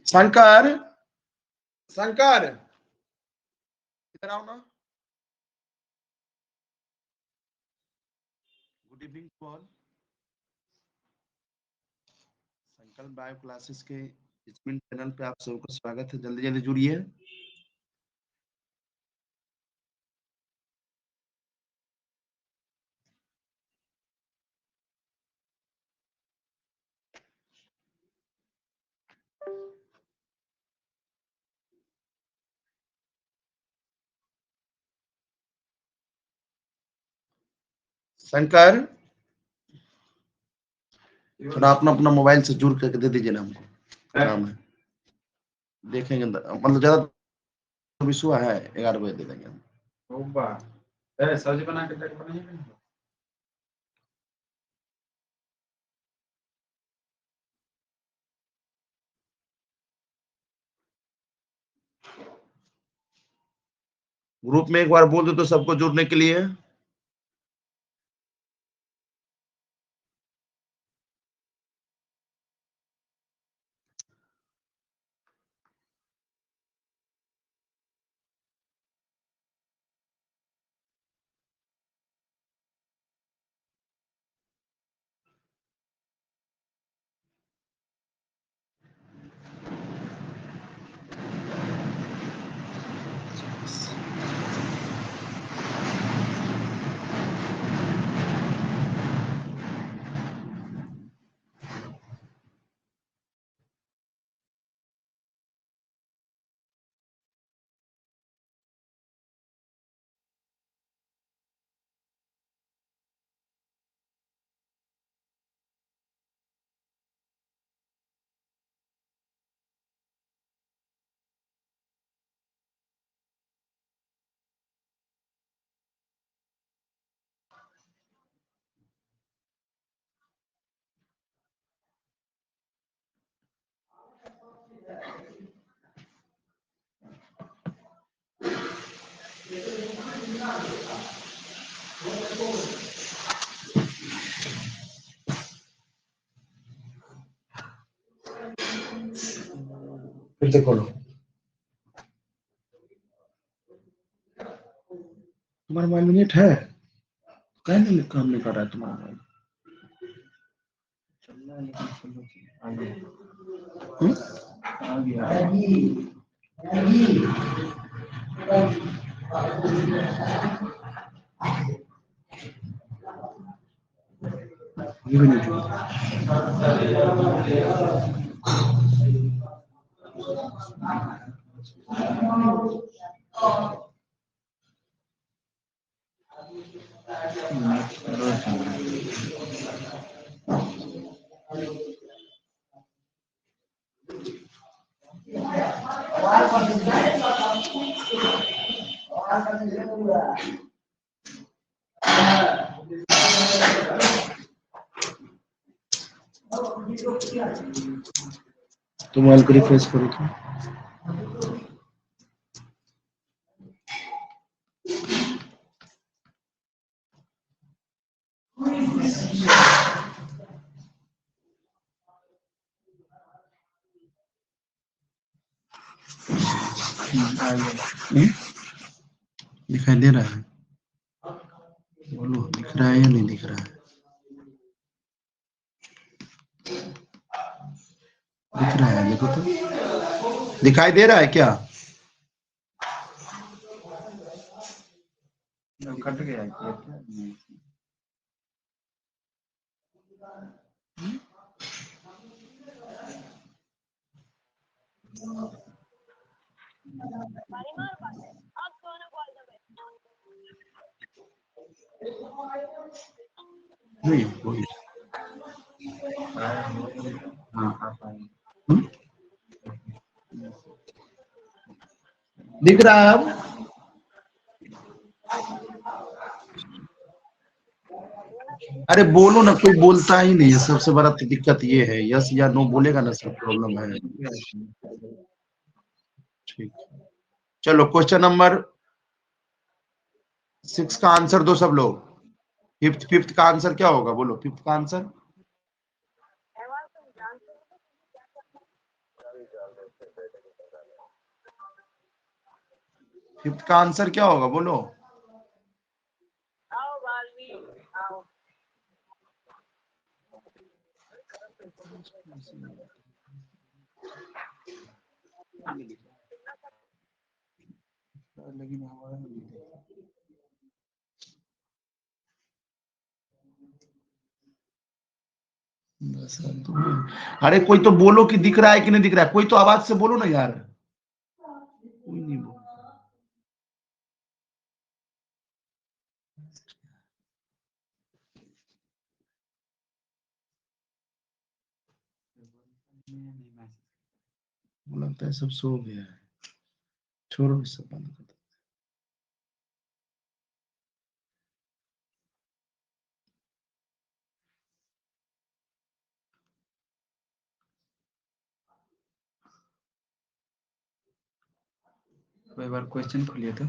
शंकर, शंकर इधर आओ ना। Good evening to all. Sankalp bio classes के इसमें चैनल पे आप सबका स्वागत है। जल्दी जल्दी जुड़िए। शंकर थोड़ा अपना अपना मोबाइल से जुड़ करके दे दीजिए ना हमको, काम है देखेंगे। मतलब ज्यादा इशू है, 11 बजे दे देंगे हम। सब्जी बना के बनाइए। ग्रुप में एक बार बोल दो तो सबको जुड़ने के लिए। फिर से खोलो। तुम्हारा मोबाइल में नेट है? क्या नहीं काम नहीं कर रहा है तुम्हारा मोबाइल? ये भी नहीं जुड़ा। तो मोबाइल को रिफ्रेश करो तो। दिखाई दे रहा है? बोलो, दिख रहा है या नहीं दिख रहा है? दिख रहा है, देखो तो। दिखाई दे रहा है क्या? कट गया नहीं कोई। दिख रहा है अब? अरे बोलो ना, कोई बोलता ही नहीं है। सबसे बड़ा तो दिक्कत ये है, यस या नो बोलेगा ना, सब प्रॉब्लम है। ठीक, चलो क्वेश्चन नंबर 6 का आंसर दो सब लोग। फिफ्थ का आंसर क्या होगा? बोलो फिफ्थ का आंसर। फिफ्थ का आंसर क्या होगा बोलो? अरे कोई तो बोलो कि दिख रहा है कि नहीं दिख रहा है, कोई तो आवाज से बोलो ना यार, कोई नहीं बोल। लगता है सब सो गया है, छोड़ो इस सब बंद कर दो। कोई बार क्वेश्चन खोलिए तो।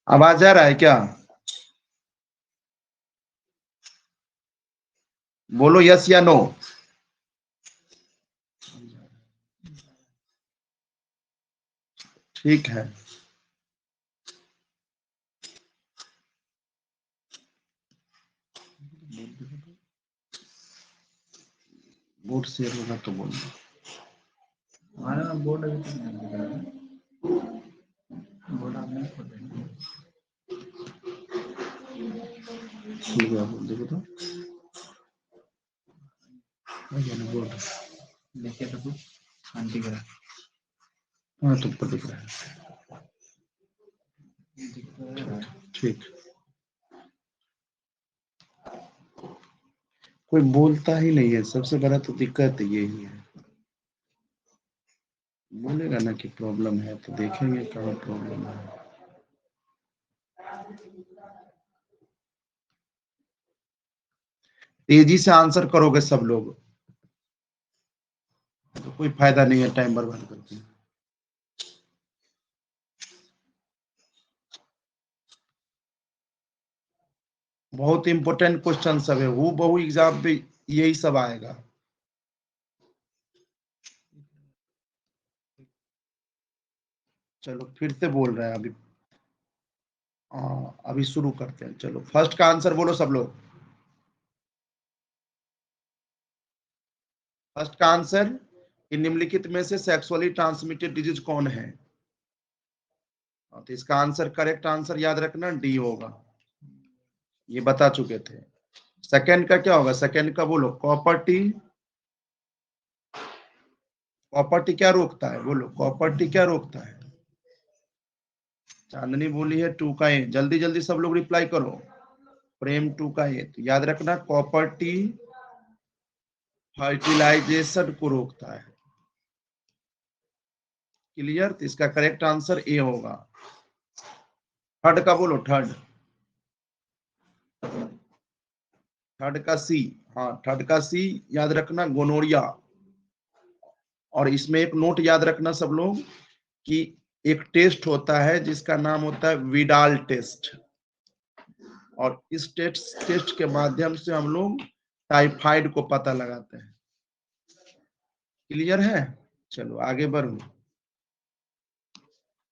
आवाज आ रहा है क्या? बोलो यस या नो। ठीक है, बोर्ड शेयर होगा तो बोलो। हमारा बोर्ड अभी तक नहीं दिख रहा है, बोर्ड आप नहीं खोल रहे हैं। देखो तो बोर्ड, देखिए तो कुछ हाँ दिख रहा है, हाँ तो ऊपर दिख रहा है। दिख तो रहा है। ठीक, कोई बोलता ही नहीं है, सबसे बड़ा तो दिक्कत यही है। बोलेगा ना कि प्रॉब्लम है तो देखेंगे कहाँ प्रॉब्लम है। तेजी से आंसर करोगे सब लोग तो कोई फायदा नहीं है टाइम बर्बाद करके। बहुत इंपॉर्टेंट क्वेश्चन सब है, हु बहु एग्जाम पे यही सब आएगा। चलो फिर से बोल रहे हैं अभी, अभी शुरू करते हैं। चलो फर्स्ट का आंसर बोलो सब लोग। फर्स्ट का आंसर, कि निम्नलिखित में से सेक्सुअली ट्रांसमिटेड डिजीज कौन है? तो इसका आंसर, करेक्ट आंसर याद रखना डी होगा, ये बता चुके थे। सेकंड का क्या होगा? सेकंड का बोलो, कॉपर्टी। कॉपर्टी क्या रोकता है? बोलो कॉपर्टी क्या रोकता है? चांदनी बोली है 2 का ए, जल्दी जल्दी सब लोग रिप्लाई करो। प्रेम 2 का ए, तो याद रखना कॉपर्टी फर्टिलाइजेशन को रोकता है। क्लियर? तो इसका करेक्ट आंसर ए होगा। थर्ड का बोलो, थर्ड। थर्ड का सी, हाँ थर्ड का सी याद रखना, गोनोरिया। और इसमें एक नोट याद रखना सब लोग कि एक टेस्ट होता है जिसका नाम होता है विडाल टेस्ट, और इस टेस्ट के माध्यम से हम लोग टाइफाइड को पता लगाते हैं। क्लियर है? चलो आगे बढ़ो।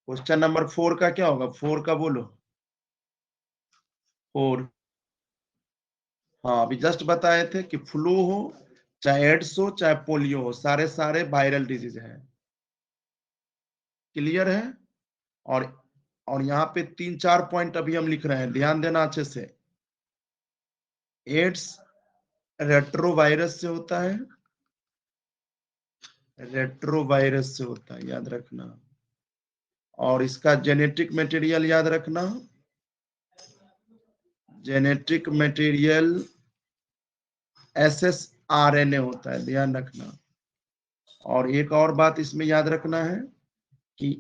क्वेश्चन नंबर 4 का क्या होगा? 4 का बोलो, 4। हाँ अभी जस्ट बताए थे कि फ्लू हो, चाहे एड्स हो, चाहे पोलियो हो, सारे सारे वायरल डिजीज हैं। क्लियर है? और और यहाँ पे 3-4 पॉइंट अभी हम लिख रहे हैं, ध्यान देना अच्छे से। एड्स, रेट्रोवायरस से होता है, रेट्रोवायरस से होता है, याद रखना। और इसका जेनेटिक मटेरियल याद रखना, जेनेटिक मटेरियल SSRNA होता है, ध्यान रखना। और एक और बात इसमें याद रखना है कि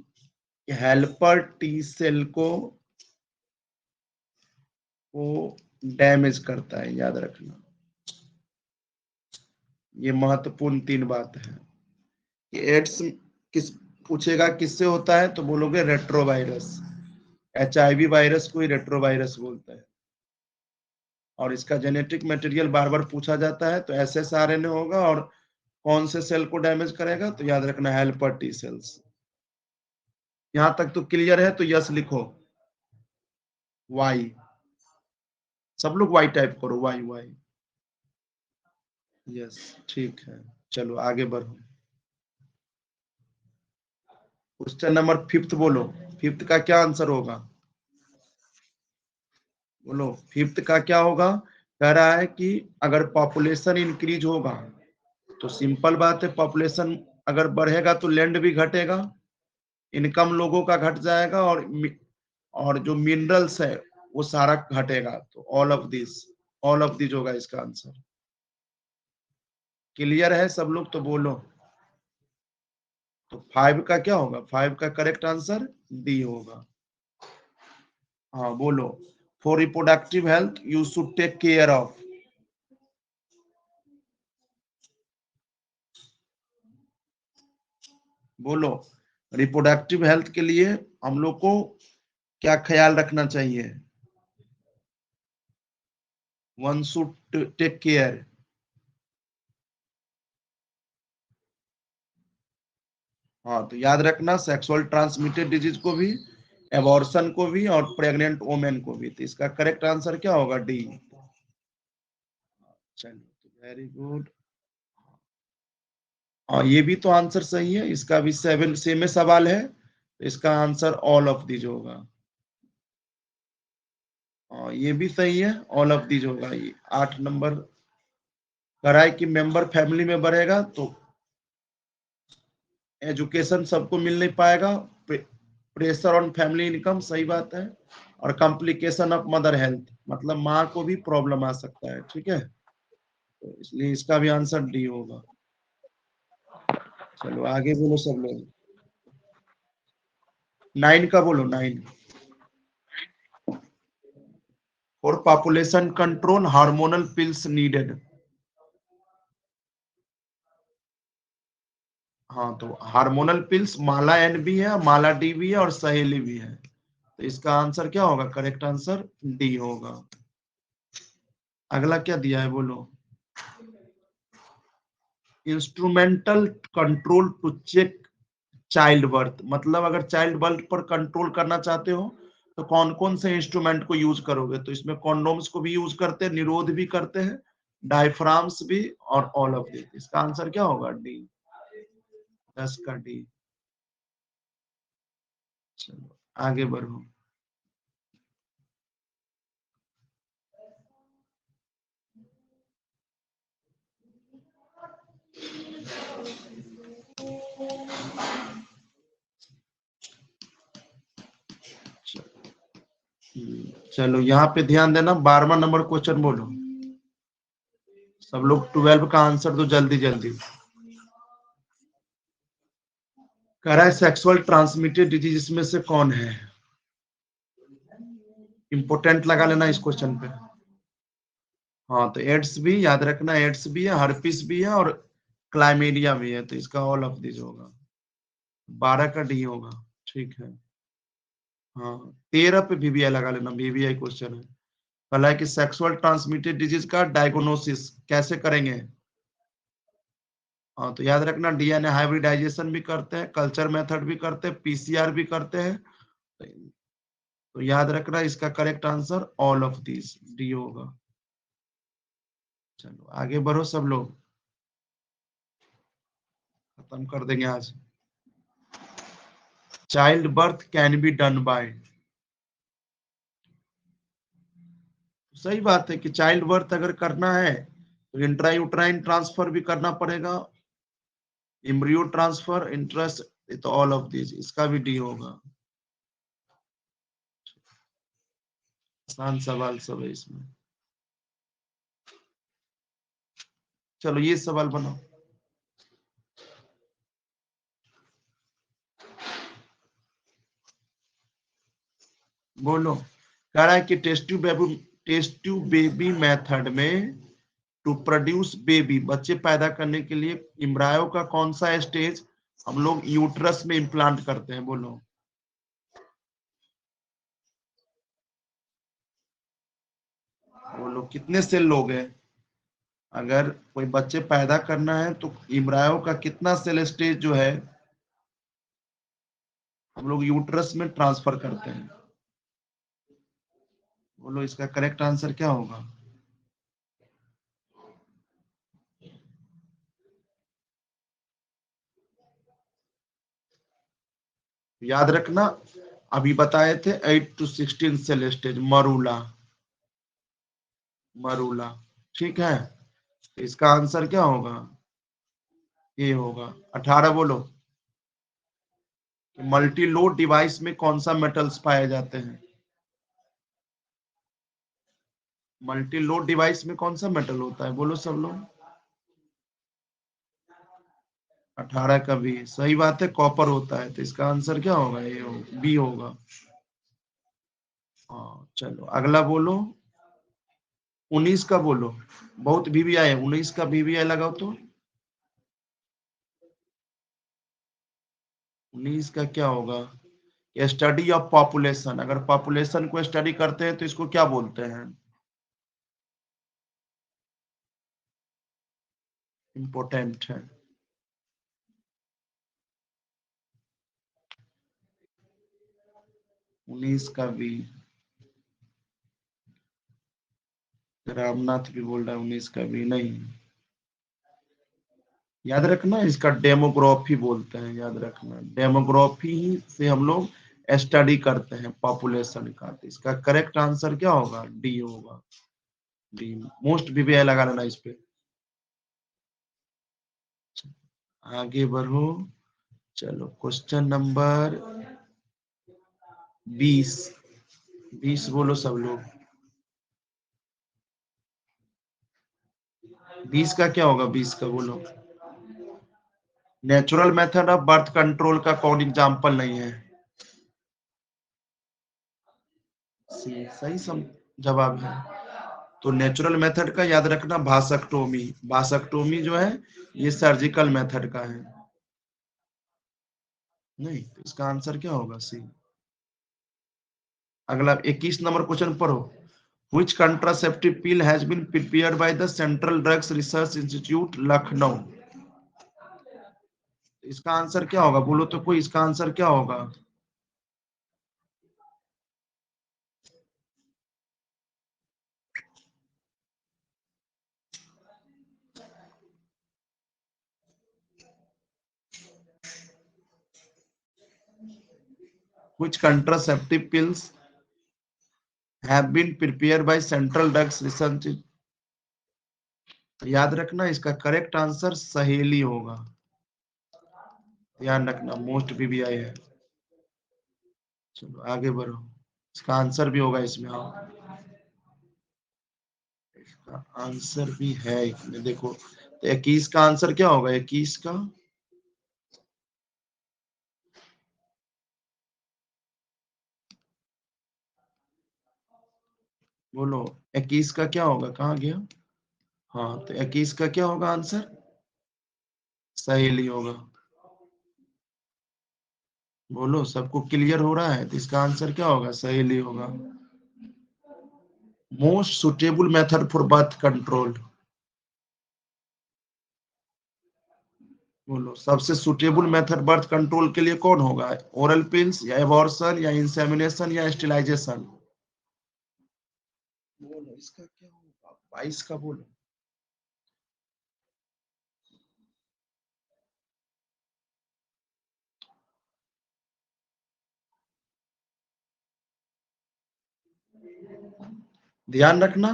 हेल्पर टी सेल को डैमेज करता है, याद रखना। ये महत्वपूर्ण 3 बात है कि एड्स किस पूछेगा किससे होता है तो बोलोगे रेट्रोवायरस। HIV वायरस को ही रेट्रोवायरस बोलता है। और इसका जेनेटिक मटेरियल बार बार पूछा जाता है तो SSRNA होगा। और कौन से सेल को डैमेज करेगा तो याद रखना हेल्पर टी सेल्स। यहां तक तो क्लियर है तो यस लिखो। वाई, सब लोग वाई टाइप करो, वाई वाई। यस, ठीक है। चलो आगे बढ़ो। क्वेश्चन नंबर 5 बोलो, 5 का क्या आंसर होगा? बोलो 5 का क्या होगा? कह रहा है कि अगर पॉपुलेशन इंक्रीज होगा तो सिंपल बात है, पॉपुलेशन अगर बढ़ेगा तो लैंड भी घटेगा, इनकम लोगों का घट जाएगा, और जो मिनरल्स है वो सारा घटेगा। तो ऑल ऑफ दिस होगा इसका आंसर। क्लियर है सब लोग तो बोलो। तो 5 का क्या होगा? 5 का करेक्ट आंसर डी होगा। हाँ बोलो, for reproductive health you should take care of. बोलो, रिप्रोडक्टिव हेल्थ के लिए हम लोग को क्या ख्याल रखना चाहिए? One should take care. हाँ तो याद रखना, सेक्सुअल ट्रांसमिटेड डिजीज को भी, एबॉर्शन को भी, और प्रेग्नेंट वोमेन को भी। तो इसका करेक्ट आंसर क्या होगा? डी। चलो वेरी गुड। और ये भी तो आंसर सही है, इसका भी 7 सेम में सवाल है तो इसका आंसर ऑल ऑफ दीज होगा। ये भी सही है, ऑल ऑफ दीज होगा। ये 8 नंबर कराए कि मेंबर फैमिली में बढ़ेगा तो एजुकेशन सबको मिल नहीं पाएगा, प्रेशर ऑन फैमिली इनकम, सही बात है। और कॉम्प्लिकेशन ऑफ मदर हेल्थ, मतलब माँ को भी प्रॉब्लम आ सकता है, ठीक है। तो इसलिए इसका भी आंसर डी होगा। चलो आगे बोलो सब लोग। 9 का बोलो, 9। For population control hormonal pills needed. हाँ तो हार्मोनल पिल्स माला एन भी है, माला डी भी है, और सहेली भी है। तो इसका आंसर क्या होगा? करेक्ट आंसर डी होगा। अगला क्या दिया है बोलो? Instrumental control to check child birth, मतलब अगर चाइल्ड बर्थ पर कंट्रोल करना चाहते हो तो कौन कौन से इंस्ट्रूमेंट को यूज करोगे? तो इसमें कॉन्डोम्स को भी यूज करते हैं, निरोध भी करते हैं, डायफ्राम्स भी, और ऑल ऑफ दिस। इसका आंसर क्या होगा? डी। 10 का डी। चलो आगे बढ़ो। चलो यहाँ पे ध्यान देना, 12वां नंबर क्वेश्चन बोलो। सब लोग 12 का आंसर दो जल्दी जल्दी। कह रहा है सेक्सुअल ट्रांसमिटेड डिजीज में से कौन है? इंपोर्टेंट लगा लेना इस क्वेश्चन पे। हाँ तो एड्स भी याद रखना, एड्स भी है, हर्पिस भी है, और क्लाइमेडिया भी है। तो इसका ऑल ऑफ दिस होगा। 12 का डी होगा, ठीक है। हाँ 13 पे VVI लगा लेना, VVI क्वेश्चन है। पहला है कि सेक्सुअल ट्रांसमिटेड डिजीज का डायग्नोसिस कैसे करेंगे? हाँ तो याद रखना, DNA हाइब्रिडाइजेशन भी करते हैं, कल्चर मेथड भी करते हैं, PCR भी करते हैं। तो याद रखना इसका correct answer all of this, D होगा। चलो आगे बढ़ो सब लोग, खत्म कर देंगे आज। Child birth can be done by, सही बात है कि चाइल्ड बर्थ अगर करना है तो इंट्रायूट्राइन ट्रांसफर भी करना पड़ेगा, एम्ब्रियो ट्रांसफर, इंट्रस्ट, तो ऑल ऑफ दिस, इसका भी डी होगा। आसान सवाल सब है इसमें। चलो ये सवाल बनाओ। बोलो, कह रहा है कि टेस्ट ट्यूब बेबी मेथड में टू प्रोड्यूस बेबी, बच्चे पैदा करने के लिए इम्ब्रायो का कौन सा स्टेज हम लोग यूट्रस में इम्प्लांट करते हैं? बोलो। बोलो कितने सेल लोगे? अगर कोई बच्चे पैदा करना है तो इम्ब्रायो का कितना सेल स्टेज जो है हम लोग यूट्रस में ट्रांसफर करते हैं? बोलो इसका करेक्ट आंसर क्या होगा? याद रखना, अभी बताए थे 8 to 16 cell stage, morula, morula, ठीक है। इसका आंसर क्या होगा? ये होगा 18। बोलो, मल्टी लोड डिवाइस में कौन सा मेटल्स पाए जाते हैं? मल्टी लोड डिवाइस में कौन सा मेटल होता है? बोलो सब लोग। 18 का भी सही बात है, कॉपर होता है। तो इसका आंसर क्या होगा? ये बी होगा। हाँ चलो अगला बोलो। 19 का बोलो, बहुत वीवीआई है, 19 का वीवीआई लगाओ तो। 19 का क्या होगा? स्टडी ऑफ पॉपुलेशन, अगर पॉपुलेशन को स्टडी करते हैं तो इसको क्या बोलते हैं? इम्पोर्टेंट है। उन्नीस का भी रामनाथ भी बोल रहा है, 19 का भी नहीं। याद रखना इसका डेमोग्राफी बोलते हैं, याद रखना डेमोग्राफी से हम लोग स्टडी करते हैं पॉपुलेशन का। तो इसका करेक्ट आंसर क्या होगा? डी होगा। डी, मोस्ट वीवीआई लगा लेना इस पे। आगे बढ़ो। चलो क्वेश्चन नंबर 20। 20 बोलो सब लोग। 20 का क्या होगा? 20 का बोलो। Natural method of birth control का कौन एग्जाम्पल नहीं है? सही जवाब है। तो नेचुरल मेथड का याद रखना भासक्टोमी, भासक्टोमी जो है ये सर्जिकल मेथड का है। नहीं, तो इसका आंसर क्या होगा? सी। अगला 21 नंबर क्वेश्चन पढ़ो। Which contraceptive pill has been prepared by the Central Drugs Research Institute, Lucknow? इसका आंसर क्या होगा? बोलो तो कोई, इसका आंसर क्या होगा? Which contraceptive pills have been prepared by Central Drugs Research? याद रखना इसका करेक्ट आंसर सहेली होगा। ध्यान रखना, मोस्ट पीबीआई है। चलो आगे बढ़ो, इसका आंसर भी होगा इसमें। हाँ इसका आंसर भी है इसमें, देखो तो 21 का आंसर क्या होगा? 21 का बोलो, 21 का क्या होगा? कहाँ गया? हाँ तो 21 का क्या होगा आंसर? सहेली होगा। बोलो सबको क्लियर हो रहा है? तो इसका आंसर क्या होगा? सहेली होगा। Most suitable method for birth control. बोलो सबसे सुटेबल मेथड बर्थ कंट्रोल के लिए कौन होगा? ओरल पिल्स या एबॉर्शन या इंसेमिनेशन या स्टेलाइजेशन? बोलो इसका क्या होगा? 22 का बोलो। ध्यान रखना,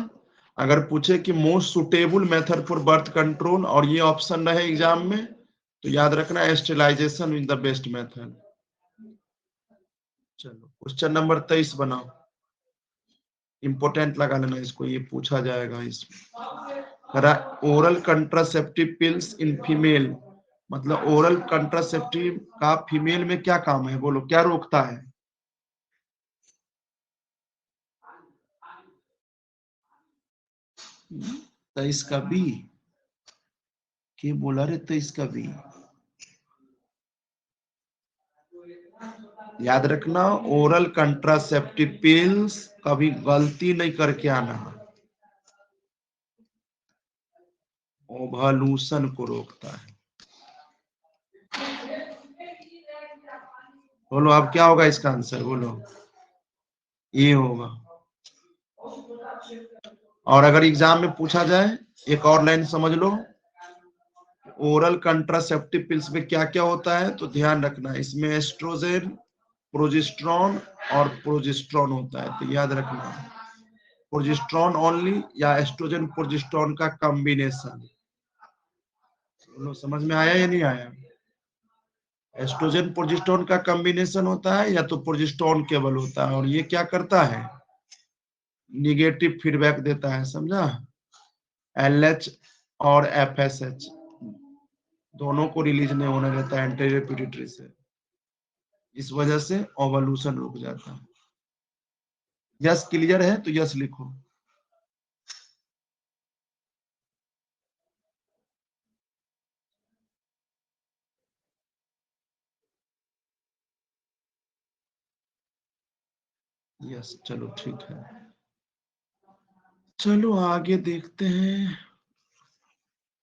अगर पूछे कि most suitable method for birth control और ये ऑप्शन रहे एग्जाम में, तो याद रखना sterilisation is the best method. चलो क्वेश्चन नंबर 23 बनाओ, इंपोर्टेंट लगा लेना इसको, ये पूछा जाएगा इसमें। Oral contraceptive pills in female, मतलब ओरल कंट्रासेप्टिव का फीमेल में क्या काम है, बोलो क्या रोकता है? तो इसका बी क्या बोला रे, तो इसका बी याद रखना, ओरल कंट्रासेप्टिव पिल्स कभी गलती नहीं करके आना, ओवल्यूशन को रोकता है। बोलो अब क्या होगा इसका आंसर, बोलो ये होगा। और अगर एग्जाम में पूछा जाए, एक और लाइन समझ लो, ओरल कंट्रासेप्टिव पिल्स में क्या क्या होता है, तो ध्यान रखना इसमें एस्ट्रोजेन, प्रोजेस्टेरॉन और प्रोजेस्टेरॉन होता है, तो याद रखना प्रोजेस्टेरॉन ओनली या एस्ट्रोजन प्रोजेस्टेरॉन का कॉम्बिनेशन। समझ में आया या नहीं आया? एस्ट्रोजन प्रोजेस्टेरॉन का कॉम्बिनेशन होता है या तो प्रोजेस्टेरॉन केवल होता है, और ये क्या करता है, निगेटिव फीडबैक देता है, समझा? LH और FSH दोनों को रिलीज नहीं होने देता है एंटीरियर पिट्यूटरी से, इस वजह से ओवल्यूशन रुक जाता है। यस क्लियर है तो यस लिखो। यस चलो ठीक है, चलो आगे देखते हैं।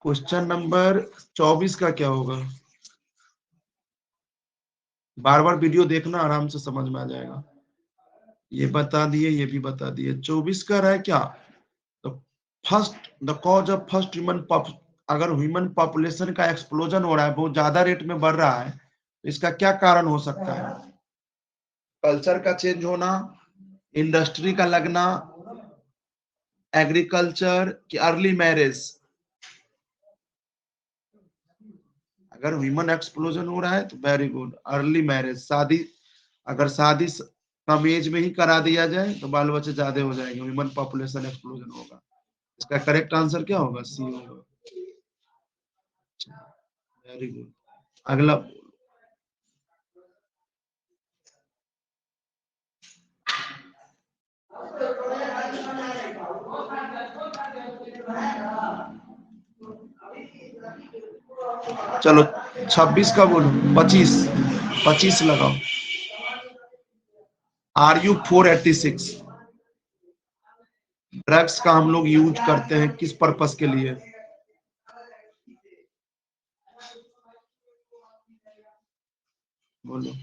क्वेश्चन नंबर 24 का क्या होगा, बार बार वीडियो देखना, आराम से समझ में आ जाएगा। ये बता दिए, ये भी बता दिए। 24 का रहा है क्या, तो first the cause of first human, अगर ह्यूमन पॉपुलेशन का एक्सप्लोजन हो रहा है, बहुत ज्यादा रेट में बढ़ रहा है, तो इसका क्या कारण हो सकता है? कल्चर का चेंज होना, इंडस्ट्री का लगना, एग्रीकल्चर की अर्ली मैरिज। अगर ह्यूमन एक्सप्लोजन हो रहा है तो वेरी गुड, अर्ली मैरिज, शादी, अगर शादी कम एज में ही करा दिया जाए तो बाल बच्चे ज्यादा हो जाएंगे, ह्यूमन पॉपुलेशन एक्सप्लोजन होगा। इसका करेक्ट आंसर क्या होगा, सी होगा। वेरी गुड, अगला। चलो 26 का बोलो, 25 लगाओ। RU486 ड्रग्स का हम लोग यूज करते हैं किस पर्पस के लिए? बोलो।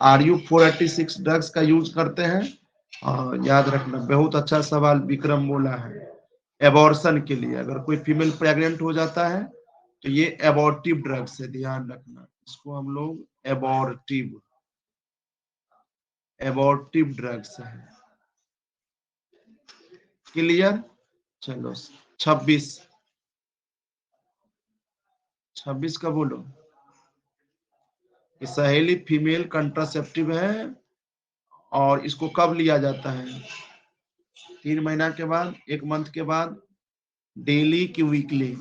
RU486 ड्रग्स का यूज करते हैं, याद रखना, बहुत अच्छा सवाल विक्रम बोला है, एबॉर्शन के लिए। अगर कोई फीमेल प्रेग्नेंट हो जाता है तो ये एबॉर्टिव ड्रग्स है, ध्यान रखना, इसको हम लोग एबॉर्टिव ड्रग्स है। क्लियर? चलो 26 का बोलो कि सहेली फीमेल कंट्रासेप्टिव है, और इसको कब लिया जाता है, 3 महीना के बाद, 1 मंथ के बाद, डेली की वीकली?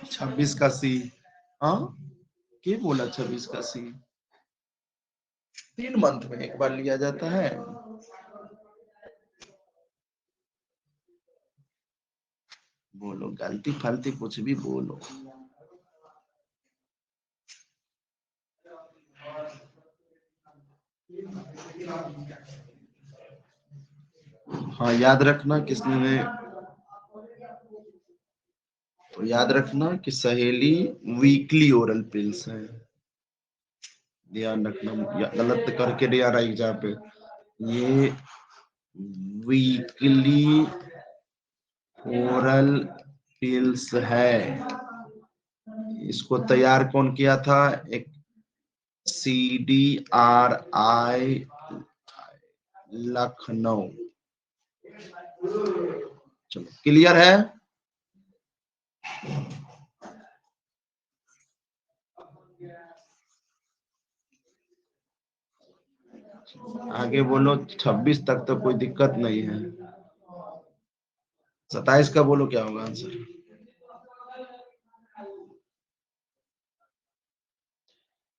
26 का सी। हाँ क्या बोला, 26 का सी, 3 मंथ में एक बार लिया जाता है। बोलो, गलती फालती कुछ भी बोलो। हाँ याद रखना, किसने ने, तो याद रखना कि सहेली वीकली ओरल पिल्स है, ध्यान रखना, गलत करके नहीं आ रहा एग्जाम पे, ये वीकली ओरल पिल्स है। इसको तैयार कौन किया था, एक CDRI लखनऊ। चलो क्लियर है। आगे बोलो, 26 तक तो कोई दिक्कत नहीं है। 27 का बोलो क्या होगा answer.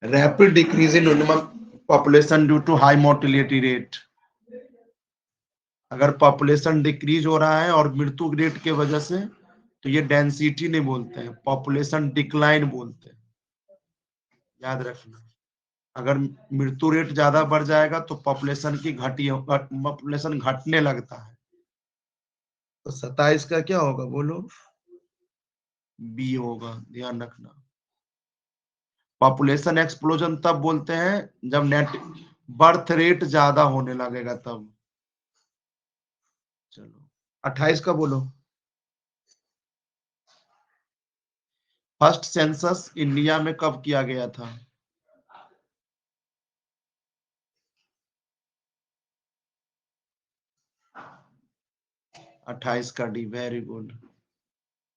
Rapid decrease in animal population due to high mortality rate. अगर पॉपुलेशन डिक्रीज हो रहा है और मृत्यु रेट के वजह से, तो ये डेंसिटी नहीं बोलते हैं, पॉपुलेशन डिक्लाइन बोलते हैं, याद रखना। अगर मृत्यु रेट ज्यादा बढ़ जाएगा तो पॉपुलेशन घटने लगता है। तो 27 का क्या होगा बोलो। बी होगा, ध्यान रखना। पॉपुलेशन एक्सप्लोजन तब बोलते हैं जब नेट बर्थ रेट ज्यादा होने लगेगा तब। चलो 28 का बोलो। फर्स्ट सेंसस इंडिया में कब किया गया था। अट्ठाईस का डी, वेरी गुड।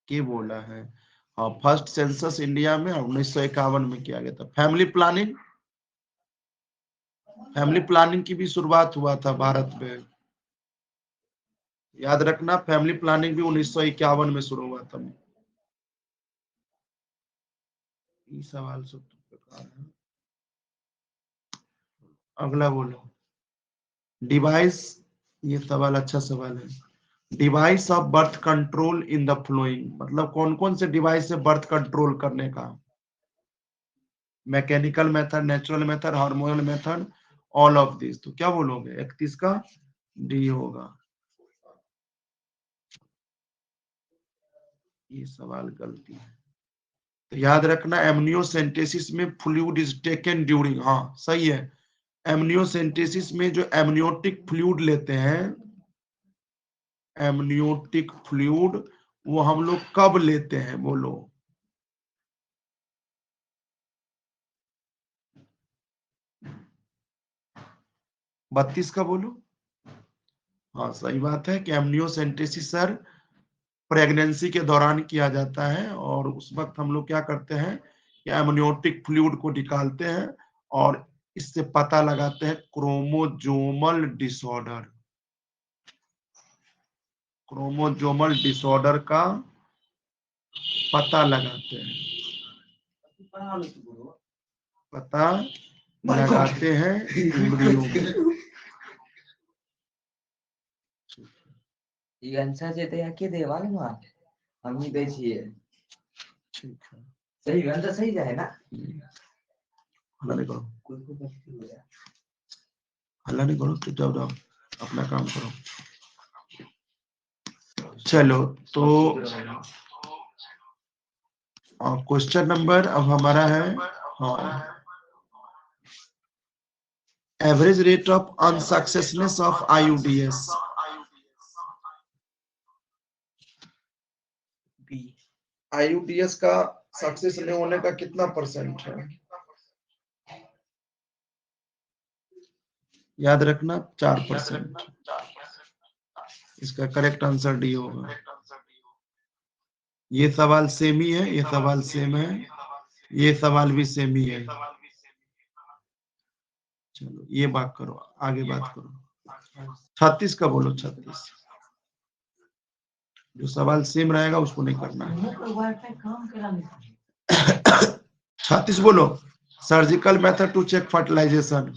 क्या बोला है। हाँ, फर्स्ट सेंसस इंडिया में 1951 में किया गया था। फैमिली प्लानिंग की भी शुरुआत हुआ था भारत में, याद रखना। फैमिली प्लानिंग भी 1951 में शुरू हुआ था। ये सवाल सब प्रकार है। अगला बोलो। डिवाइस, ये सवाल अच्छा सवाल है। Device of birth control in the flowing, मतलब कौन कौन से डिवाइस से बर्थ कंट्रोल करने का। Mechanical method, natural method, hormonal method, all of this. तो क्या बोलोगे। 31 का डी होगा। ये सवाल गलती है, तो याद रखना। एमनियोसेंटेसिस में फ्लूइड इज टेकन ड्यूरिंग, हाँ सही है। एमनियोसेंटेसिस में जो एमनियोटिक फ्लूइड लेते हैं, एमनियोटिक फ्लूइड, वो हम लोग कब लेते हैं बोलो। बत्तीस का बोलो। हाँ सही बात है कि एमनियोसेंटेसिस सर प्रेगनेंसी के दौरान किया जाता है, और उस वक्त हम लोग क्या करते हैं कि एमनियोटिक फ्लूइड को निकालते हैं और इससे पता लगाते हैं क्रोमोजोमल डिसऑर्डर। क्रोमोजोमल डिसऑर्डर का पता लगाते हैं, पता लगाते हैं एम्ब्रियो में। ई आंसर जे दे के देवा ना हम ही दे छिए। ठीक है, सही आंसर सही जाए ना। हल्ला नहीं करो, कोई को गलती हो जाए। हल्ला नहीं करो, चुपचाप जाओ, अपना काम करो। चलो तो क्वेश्चन नंबर अब हमारा है, हाँ, average rate of unsuccessness of IUDs. IUDs का सक्सेस नहीं होने का कितना परसेंट है, याद रखना 4%। इसका करेक्ट आंसर डी होगा। ये सवाल सेम ही है, ये सवाल सेम है, ये सवाल भी सेम ही है। चलो ये बात करो, आगे बात करो। 36 का बोलो। 36 जो सवाल सेम रहेगा उसको नहीं करना है। 36 बोलो। Surgical method to check fertilisation.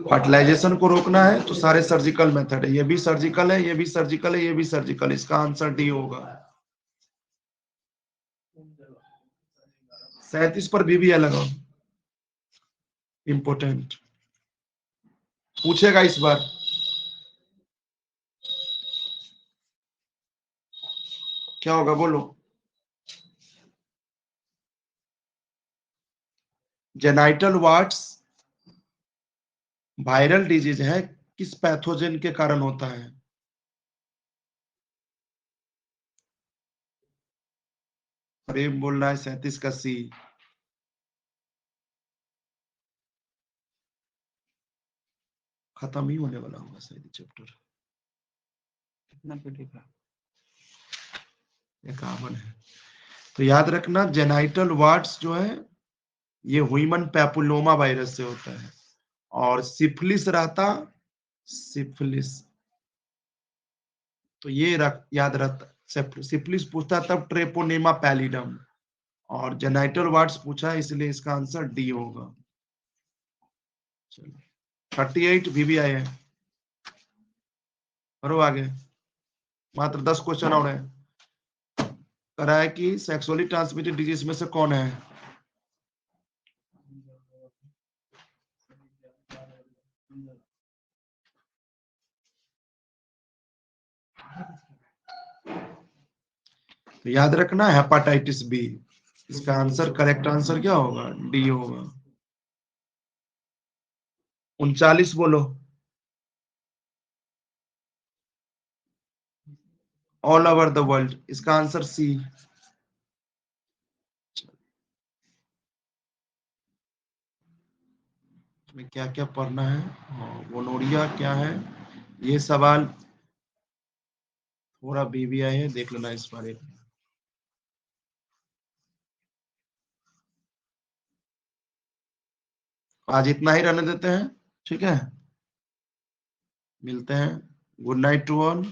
Fertilisation को रोकना है तो सारे सर्जिकल मेथड है। ये भी सर्जिकल है, ये भी सर्जिकल है, ये भी सर्जिकल। इसका आंसर डी होगा। 37 पर भी लगाओ, इंपोर्टेंट पूछेगा इस बार। क्या होगा बोलो। जेनाइटल वार्ट्स वायरल डिजीज है, किस पैथोजन के कारण होता है। प्रेम बोल रहा है 37 का सी। खत्म ही होने वाला होगा शायद चैप्टर। कितना पीडी का 51 है। तो याद रखना जेनाइटल वार्ड्स जो है ये ह्यूमन पैपुलोमा वायरस से होता है, और सिफिलिस रहता सिफिलिस, तो ये याद रहता। सिफिलिस पूछता तब ट्रेपोनेमा पैलिडम, और जेनाइटल वार्ड्स पूछा इसलिए इसका आंसर डी होगा। चलो 38 भी आए हैं, करो आगे, मात्र 10 क्वेश्चन और है। करा है कि सेक्सुअली ट्रांसमिटेड डिजीज में से कौन है? तो याद रखना हेपाटाइटिस बी। इसका आंसर करेक्ट आंसर क्या होगा? डी होगा। 39 बोलो। ऑल ओवर द वर्ल्ड, इसका आंसर सी। में क्या क्या पढ़ना है, गोनोरिया क्या है, ये सवाल थोड़ा बीबीआई है, देख लेना इस बारे में। आज इतना ही रहने देते हैं, ठीक है, मिलते हैं। Good night to all.